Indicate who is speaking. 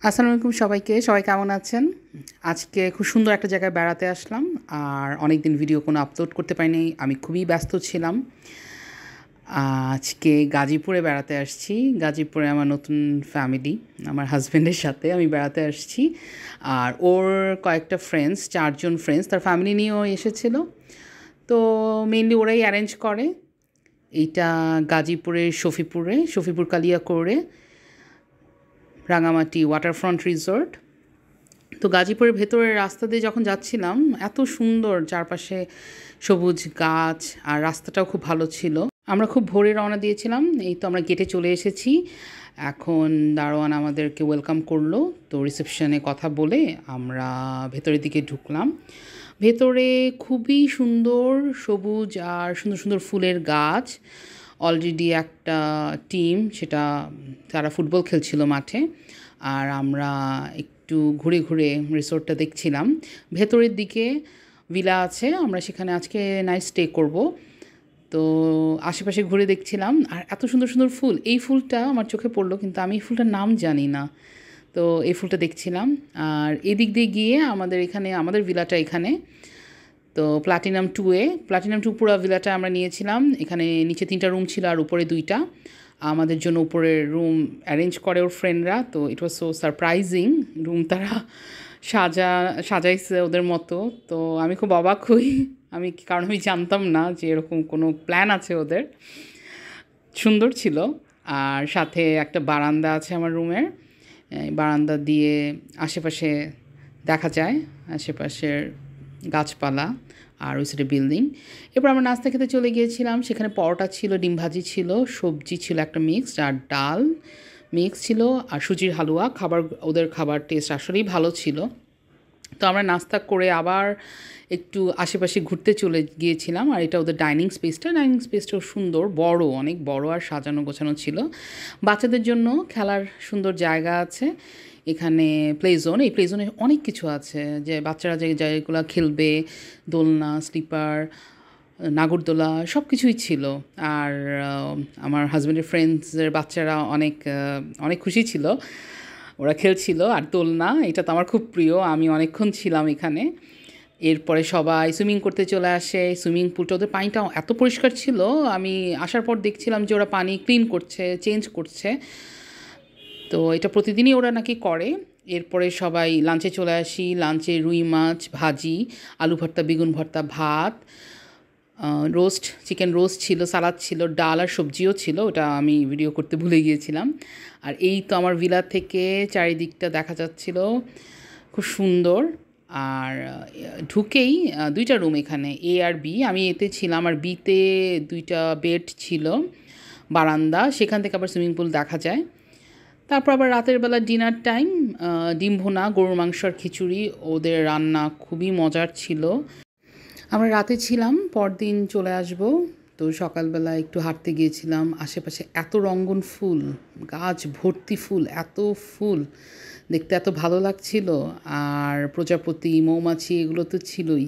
Speaker 1: আসসালামু আলাইকুম সবাইকে। সবাই কেমন আছেন? আজকে খুব সুন্দর একটা জায়গায় বেড়াতে আসলাম। আর অনেকদিন ভিডিও কোনো আপলোড করতে পারিনি। আমি খুবই ব্যস্ত ছিলাম। আজকে গাজীপুরে বেড়াতে আসছি। গাজীপুরে আমার নতুন ফ্যামিলি, আমার হাসব্যান্ডের সাথে আমি বেড়াতে আসছি। আর ওর কয়েকটা ফ্রেন্ডস, ৪ জন ফ্রেন্ডস তার ফ্যামিলি নিয়েও এসেছিল। তো মেইনলি ওরাই অ্যারেঞ্জ করে। এইটা গাজীপুরের শফিপুর কালিয়াকৈরে রাঙামাটি ওয়াটারফ্রন্ট রিসোর্ট। তো গাজীপুরের ভেতরের রাস্তা দিয়ে যখন যাচ্ছিলাম, এত সুন্দর চারপাশে সবুজ গাছ, আর রাস্তাটাও খুব ভালো ছিল। আমরা খুব ভোরে রওনা দিয়েছিলাম। এই তো আমরা গেটে চলে এসেছি। এখন দারোয়ান আমাদেরকে ওয়েলকাম করলো। তো রিসেপশনে কথা বলে আমরা ভেতরের দিকে ঢুকলাম। ভেতরে খুবই সুন্দর সবুজ আর সুন্দর সুন্দর ফুলের গাছ। অলরেডি একটা টিম সেটা তারা ফুটবল খেলছিল মাঠে। আর আমরা একটু ঘুরে ঘুরে রিসোর্টটা দেখছিলাম। ভেতরের দিকে ভিলা আছে, আমরা সেখানে আজকে নাইট স্টে করব। তো আশেপাশে ঘুরে দেখছিলাম, আর এত সুন্দর সুন্দর ফুল। এই ফুলটা আমার চোখে পড়লো, কিন্তু আমি এই ফুলটার নাম জানি না। তো এই ফুলটা দেখছিলাম। আর এদিক দিয়ে গিয়ে আমাদের এখানে, আমাদের ভিলাটা এখানে। তো প্লাটিনাম টু পুরো ভিলাটা আমরা নিয়েছিলাম। এখানে নিচে 3টা রুম ছিল আর উপরে 2টা। আমাদের জন্য উপরের রুম অ্যারেঞ্জ করে ওর ফ্রেন্ডরা। তো ইট ওয়াজ সো সারপ্রাইজিং, রুম তারা সাজাইছে ওদের মতো। তো আমি খুব অবাক হই, কারণ আমি জানতাম না যে এরকম কোনো প্ল্যান আছে ওদের। সুন্দর ছিল। আর সাথে একটা বারান্দা আছে আমার রুমের। বারান্দা দিয়ে আশেপাশে দেখা যায়, আশেপাশের গাছপালা আর ওই সাইডে বিল্ডিং। এরপর আমরা নাস্তা খেতে চলে গিয়েছিলাম। সেখানে পরোটা ছিল, ডিম ভাজি ছিল, সবজি ছিল একটা মিক্সড, আর ডাল মিক্স ছিল, আর সুজির হালুয়া। ওদের খাবার টেস্ট আসলেই ভালো ছিল। তো আমরা নাস্তা করে আবার একটু আশেপাশে ঘুরতে চলে গিয়েছিলাম। আর এটা ওদের ডাইনিং স্পেসটাও সুন্দর, অনেক বড় আর সাজানো গোছানো ছিল। বাচ্চাদের জন্য খেলার সুন্দর জায়গা আছে এখানে। এই প্লে জোনে অনেক কিছু আছে, যে বাচ্চারা যে জায়গাগুলো খেলবে, দোলনা, স্লিপার, নাগরদোলা সব কিছুই ছিল। আর আমার হাজব্যান্ডের ফ্রেন্ডসের বাচ্চারা অনেক খুশি ছিল, ওরা খেলছিল। আর দোলনা, এটা তো আমার খুব প্রিয়, আমি অনেকক্ষণ ছিলাম এখানে। এরপরে সবাই সুইমিং করতে চলে আসে। সুইমিং পুলটা, ওদের পানিটা এত পরিষ্কার ছিল, আমি আসার পর দেখছিলাম যে ওরা পানি ক্লিন করছে, চেঞ্জ করছে। তো এটা প্রতিদিনই ওরা নাকি করে। এরপরে সবাই লাঞ্চে চলে আসি। লাঞ্চে রুই মাছ ভাজি, আলু ভর্তা, বেগুন ভর্তা, ভাত, চিকেন রোস্ট ছিল, সালাদ ছিল, ডাল আর সবজিও ছিল। ওটা আমি ভিডিও করতে ভুলে গিয়েছিলাম। আর এই তো আমার ভিলা থেকে চারিদিকটা দেখা যাচ্ছিল, খুব সুন্দর। আর ঢুকেই 2টা রুম এখানে, এ আর বি। আমি এতে ছিলাম, আর বিতে 2টা বেড ছিল, বারান্দা, সেখান থেকে আবার সুইমিং পুল দেখা যায়। তারপর আবার রাতের বেলা ডিনার টাইম, ডিম ভুনা, গরুর মাংস আর খিচুড়ি, ওদের রান্না খুবই মজার ছিল। আমরা রাতে ছিলাম, পরদিন চলে আসব। তো সকালবেলা একটু হাঁটতে গিয়েছিলাম। আশেপাশে এত রঙ্গন ফুল, গাছ ভর্তি ফুল, এত ফুল দেখতে এত ভালো লাগছিল। আর প্রজাপতি, মৌমাছি এগুলো তো ছিলই।